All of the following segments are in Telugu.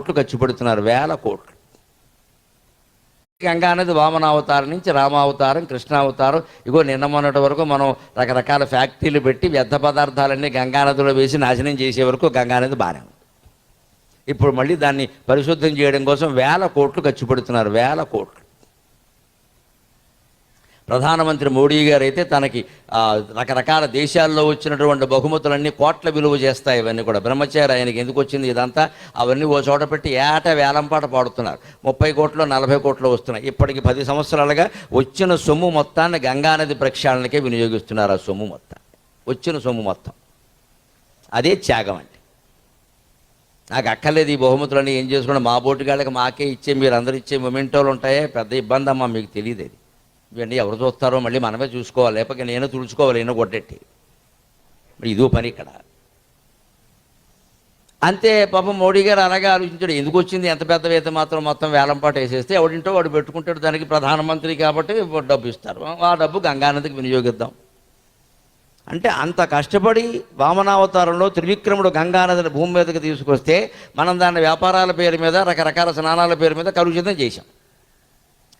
కోట్లు ఖర్చు పెడుతున్నారు, వేల కోట్లు. గంగా అనేది వామనావతారం నుంచి రామావతారం, కృష్ణావతారం. ఇగో నిన్న మొన్నటి వరకు మనం రకరకాల ఫ్యాక్టరీలు పెట్టి వ్యర్థ పదార్థాలన్నీ గంగానదిలో వేసి నాశనం చేసే వరకు గంగానది బాగానే ఉంది. ఇప్పుడు మళ్ళీ దాన్ని పరిశుద్ధం చేయడం కోసం వేల కోట్లు ఖర్చు పెడుతున్నారు, వేల కోట్లు. ప్రధానమంత్రి మోడీ గారు అయితే తనకి రకరకాల దేశాల్లో వచ్చినటువంటి బహుమతులన్నీ కోట్ల విలువ చేస్తాయి. ఇవన్నీ కూడా బ్రహ్మచారి ఆయనకి ఎందుకు వచ్చింది ఇదంతా, అవన్నీ ఓ చోట పెట్టి ఏటా వేలంపాట పాడుతున్నారు. 30 కోట్లు 40 కోట్లు వస్తున్నాయి. ఇప్పటికి 10 సంవత్సరాలుగా వచ్చిన సొమ్ము మొత్తాన్ని గంగానది ప్రక్షాళనకే వినియోగిస్తున్నారు. ఆ సొమ్ము మొత్తం, వచ్చిన సొమ్ము మొత్తం. అదే త్యాగం అంటే. నాకు అక్కర్లేదు ఈ బహుమతులన్నీ, ఏం చేసుకున్నా మా బోటుగాళ్ళకి మాకే ఇచ్చే, మీరు అందరూ ఇచ్చే మొమెంటోలు ఉంటాయే, పెద్ద ఇబ్బంది అమ్మా, మీకు తెలియదు అది. ఇవన్నీ ఎవరు చూస్తారో మళ్ళీ మనమే చూసుకోవాలి, లేకపోతే నేను తుడుచుకోవాలి, నేను కొట్టెట్టి. మరి ఇదో పని ఇక్కడ. అంతే. పాపం మోడీ గారు అలాగే ఆలోచించాడు, ఎందుకు వచ్చింది ఎంత పెద్ద వేత మాత్రం మొత్తం వేలంపాట వేసేస్తే ఎవడింటో వాడు పెట్టుకుంటాడు, దానికి ప్రధానమంత్రి కాబట్టి డబ్బు ఇస్తారు, ఆ డబ్బు గంగానదికి వినియోగిద్దాం అంటే. అంత కష్టపడి వామనావతారంలో త్రివిక్రముడు గంగానదిని భూమి మీదకి తీసుకొస్తే మనం దాన్ని వ్యాపారాల పేరు మీద, రకరకాల స్నానాల పేరు మీద కలుషితం చేశాం.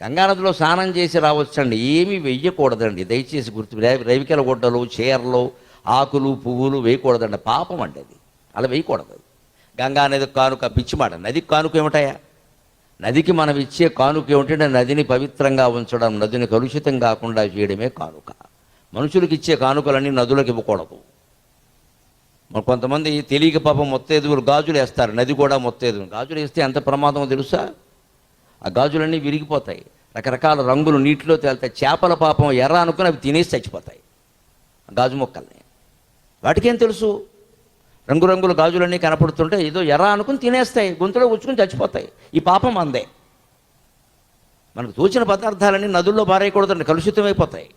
గంగానదిలో స్నానం చేసి రావచ్చండి, ఏమీ వెయ్యకూడదండి దయచేసి గుర్తు. రవికెల గుడ్డలు, చీరలు, ఆకులు, పువ్వులు వేయకూడదండి, పాపం అండి అది, అలా వేయకూడదు. గంగానది కానుక పిచ్చిమాట. నదికి కానుక ఏమిటాయా? నదికి మనం ఇచ్చే కానుక ఏమిటంటే నదిని పవిత్రంగా ఉంచడం, నదిని కలుషితం కాకుండా చేయడమే కానుక. మనుషులకు ఇచ్చే కానుకలన్నీ నదులకు ఇవ్వకూడదు. కొంతమంది తెలియక పాపం మొత్తేదువులు గాజులు వేస్తారు, నది కూడా మొత్తేదువులు. గాజులు వేస్తే ఎంత ప్రమాదమో తెలుసా? ఆ గాజులన్నీ విరిగిపోతాయి, రకరకాల రంగులు నీటిలో తేలుతాయి. చేపల పాపం ఎర్ర అనుకుని అవి తినేసి చచ్చిపోతాయి గాజు మొక్కల్ని. వాటికేం తెలుసు? రంగురంగుల గాజులన్నీ కనపడుతుంటే ఏదో ఎర్ర అనుకుని తినేస్తాయి, గొంతులో గుచ్చుకుని చచ్చిపోతాయి. ఈ పాపం అందే. మనకు తోచిన పదార్థాలన్నీ నదుల్లో పారేయకూడదండి, కలుషితమైపోతాయి.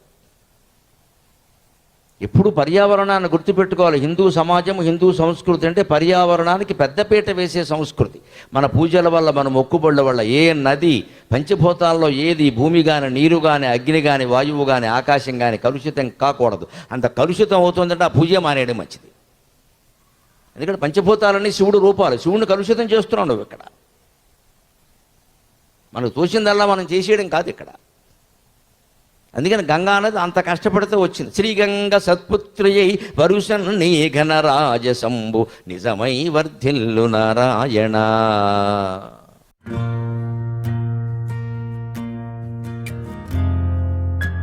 ఎప్పుడు పర్యావరణాన్ని గుర్తుపెట్టుకోవాలి. హిందూ సమాజం, హిందూ సంస్కృతి అంటే పర్యావరణానికి పెద్దపీట వేసే సంస్కృతి. మన పూజల వల్ల, మన మొక్కుబళ్ళ వల్ల ఏ నది, పంచభూతాల్లో ఏది, భూమి కానీ, నీరు కానీ, అగ్ని కానీ, వాయువు కానీ, ఆకాశం కానీ కలుషితం కాకూడదు. అంత కలుషితం అవుతుందంటే ఆ పూజ మానేయడం మంచిది. ఎందుకంటే పంచభూతాలన్నీ శివుడు రూపాలు, శివుడిని కలుషితం చేస్తున్నావు నువ్వు ఇక్కడ. మనకు తోచిందల్లా మనం చేసేయడం కాదు ఇక్కడ. అందుకని గంగా అనేది అంత కష్టపడితే వచ్చింది. శ్రీగంగ సత్పుత్రియై వరుషన్ నీ ఘనరాజ శంభు నిజమై వర్ధిల్లు నారాయణ.